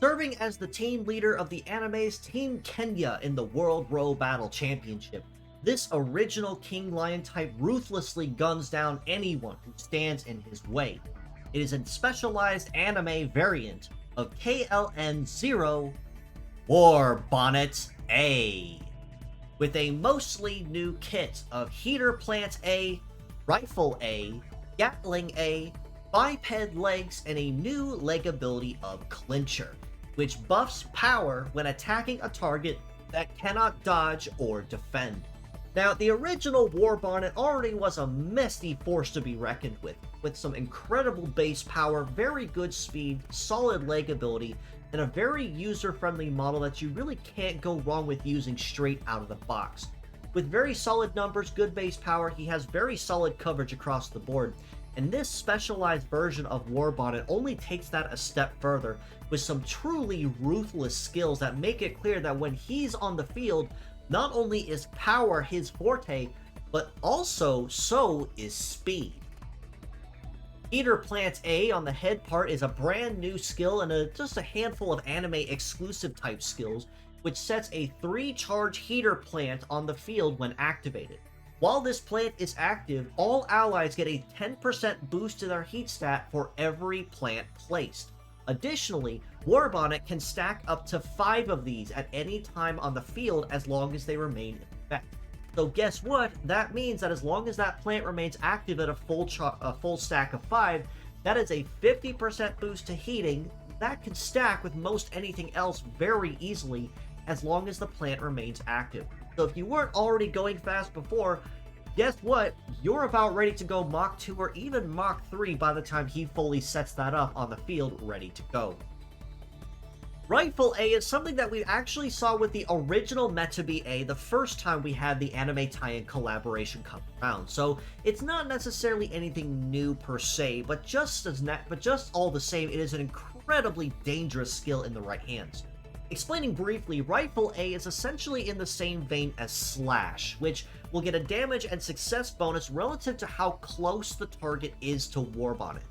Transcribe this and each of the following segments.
serving as the team leader of the anime's Team Kenya in the World Robattle Championship. This original King Lion type ruthlessly guns down anyone who stands in his way. It is a specialized anime variant of KLN00A Warbonnet A, with a mostly new kit of Heater Plant A, Rifle A, Gatling A, biped legs, and a new leg ability of Clincher, which buffs power when attacking a target that cannot dodge or defend. Now, the original Warbonnet already was a messy force to be reckoned with some incredible base power, very good speed, solid leg ability, and a very user-friendly model that you really can't go wrong with using straight out of the box. With very solid numbers, good base power, he has very solid coverage across the board, and this specialized version of Warbonnet only takes that a step further with some truly ruthless skills that make it clear that when he's on the field, not only is power his forte, but also so is speed. Heater Plant A on the head part is a brand new skill and just a handful of anime exclusive type skills, which sets a 3-charge heater plant on the field when activated. While this plant is active, all allies get a 10% boost to their heat stat for every plant placed. Additionally, Warbonnet can stack up to 5 of these at any time on the field as long as they remain in effect. So guess what? That means that as long as that plant remains active at a full stack of 5, that is a 50% boost to heating that can stack with most anything else very easily as long as the plant remains active. So if you weren't already going fast before, guess what? You're about ready to go Mach 2 or even Mach 3 by the time he fully sets that up on the field ready to go. Rifle A is something that we actually saw with the original Metabee A the first time we had the anime tie-in collaboration come around, so it's not necessarily anything new per se, but just all the same, it is an incredibly dangerous skill in the right hands. Explaining briefly, Rifle A is essentially in the same vein as Slash, which will get a damage and success bonus relative to how close the target is to Warbonnet.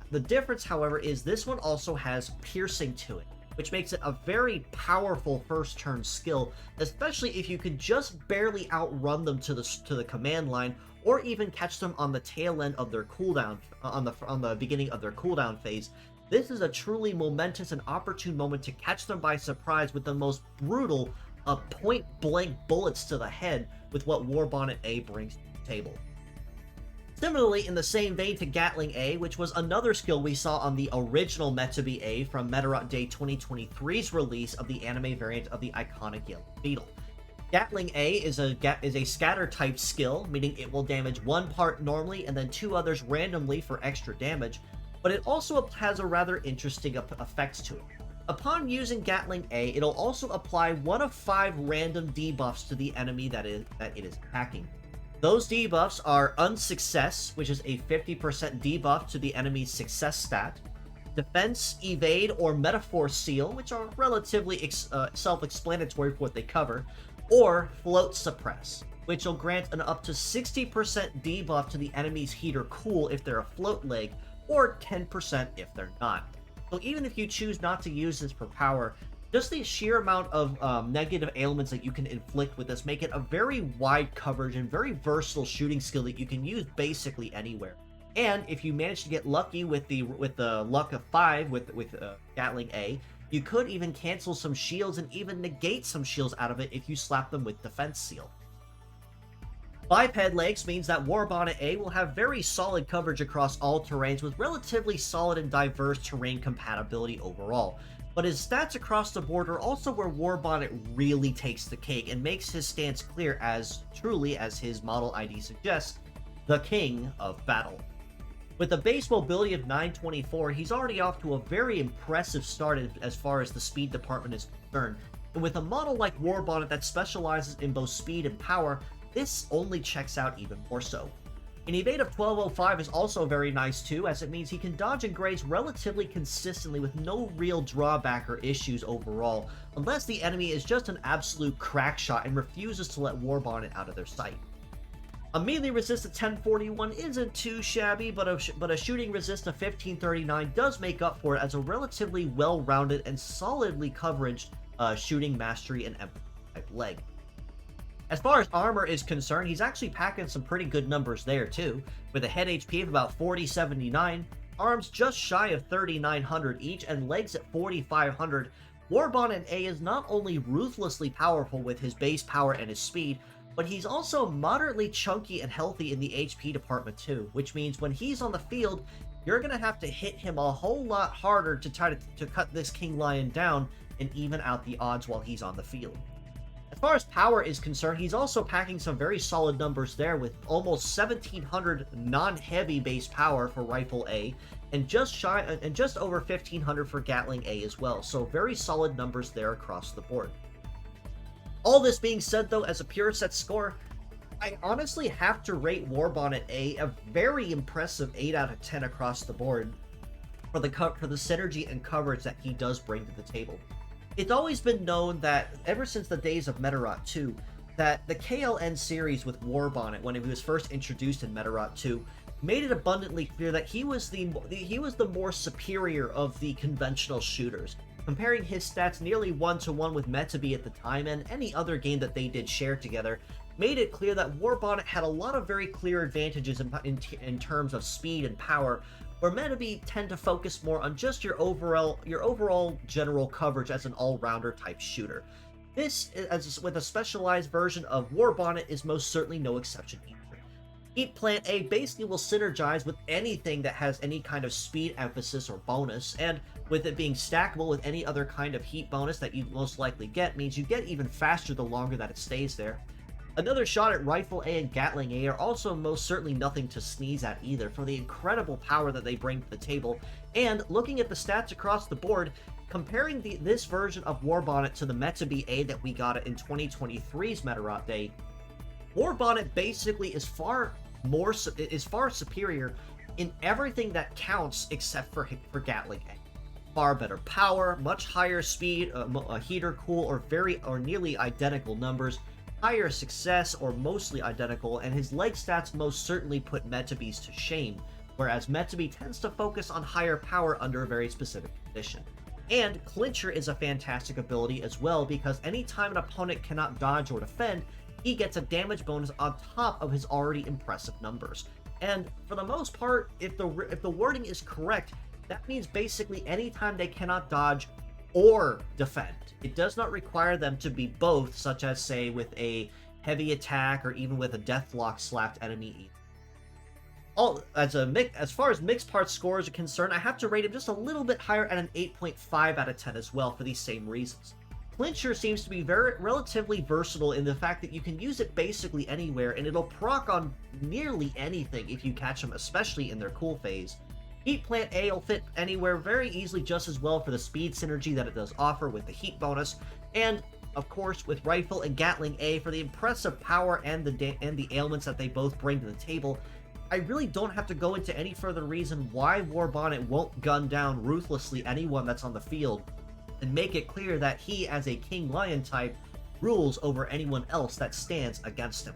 The difference, however, is this one also has piercing to it, which makes it a very powerful first turn skill, especially if you can just barely outrun them to the command line, or even catch them on the tail end of their cooldown, on the beginning of their cooldown phase. This is a truly momentous and opportune moment to catch them by surprise with the most brutal of point-blank bullets to the head with what Warbonnet A brings to the table. Similarly, in the same vein to Gatling A, which was another skill we saw on the original Metabee A from Medarot Day 2023's release of the anime variant of the iconic Yellow Beetle. Gatling A is a scatter type skill, meaning it will damage one part normally and then 2 others randomly for extra damage, but it also has a rather interesting effects to it. Upon using Gatling A, it'll also apply 1 of 5 random debuffs to the enemy that it is attacking. Those debuffs are Unsuccess, which is a 50% debuff to the enemy's success stat, Defense, Evade, or Metaphor Seal, which are relatively self-explanatory for what they cover, or Float Suppress, which will grant an up to 60% debuff to the enemy's heater cool if they're a float leg, or 10% if they're not. So even if you choose not to use this for power, just the sheer amount of negative ailments that you can inflict with this make it a very wide coverage and very versatile shooting skill that you can use basically anywhere. And if you manage to get lucky with the luck of 5 with Gatling A, you could even cancel some shields and even negate some shields out of it if you slap them with Defense Seal. Biped legs means that Warbonnet A will have very solid coverage across all terrains with relatively solid and diverse terrain compatibility overall. But his stats across the board are also where Warbonnet really takes the cake and makes his stance clear as, truly as his model ID suggests, the King of Battle. With a base mobility of 924, he's already off to a very impressive start as far as the speed department is concerned, and with a model like Warbonnet that specializes in both speed and power, this only checks out even more so. An evade of 1205 is also very nice too, as it means he can dodge and graze relatively consistently with no real drawback or issues overall, unless the enemy is just an absolute crack shot and refuses to let Warbonnet out of their sight. A melee resist of 1041 isn't too shabby, but a shooting resist of 1539 does make up for it as a relatively well-rounded and solidly coveraged shooting mastery and empathy type leg. As far as armor is concerned, he's actually packing some pretty good numbers there too, with a head HP of about 4079, arms just shy of 3900 each, and legs at 4500. Warbonnet A is not only ruthlessly powerful with his base power and his speed, but he's also moderately chunky and healthy in the HP department too, which means when he's on the field, you're going to have to hit him a whole lot harder to try to cut this King Lion down and even out the odds while he's on the field. As far as power is concerned, he's also packing some very solid numbers there with almost 1700 non-heavy base power for Rifle A and just over 1500 for Gatling A as well. So very solid numbers there across the board. All this being said though, as a pure set score, I honestly have to rate Warbonnet A a very impressive 8 out of 10 across the board for the synergy and coverage that he does bring to the table. It's always been known that, ever since the days of Medarot 2, that the KLN series with Warbonnet, when he was first introduced in Medarot 2, made it abundantly clear that he was the more superior of the conventional shooters, comparing his stats nearly 1-to-1 with Metabee at the time, and any other game that they did share together, made it clear that Warbonnet had a lot of very clear advantages in terms of speed and power, where Metabee tend to focus more on just your overall general coverage as an all-rounder type shooter. This, with a specialized version of Warbonnet, is most certainly no exception either. Heat Plant A basically will synergize with anything that has any kind of speed emphasis or bonus, and with it being stackable with any other kind of heat bonus that you most likely get, means you get even faster the longer that it stays there. Another shot at Rifle A and Gatling A are also most certainly nothing to sneeze at either for the incredible power that they bring to the table, and looking at the stats across the board, comparing this version of Warbonnet to the Metabee A that we got in 2023's Medarot Day, Warbonnet basically is far superior in everything that counts except for Gatling A. Far better power, much higher speed, a heater cool, or nearly identical numbers, higher success, or mostly identical, and his leg stats most certainly put Metabee's to shame, whereas Metabee tends to focus on higher power under a very specific condition. And Clincher is a fantastic ability as well, because anytime an opponent cannot dodge or defend, he gets a damage bonus on top of his already impressive numbers. And for the most part, if the wording is correct, that means basically anytime they cannot dodge or defend. It does not require them to be both, such as, say, with a heavy attack or even with a deathlock slapped enemy. As far as mixed parts scores are concerned, I have to rate him just a little bit higher at an 8.5 out of 10 as well for these same reasons. Clincher seems to be relatively versatile in the fact that you can use it basically anywhere, and it'll proc on nearly anything if you catch them, especially in their cool phase. Heat Plant A will fit anywhere very easily just as well for the speed synergy that it does offer with the heat bonus, and of course with Rifle and Gatling A for the impressive power and the ailments that they both bring to the table. I really don't have to go into any further reason why Warbonnet won't gun down ruthlessly anyone that's on the field, and make it clear that he, as a King Lion type, rules over anyone else that stands against him.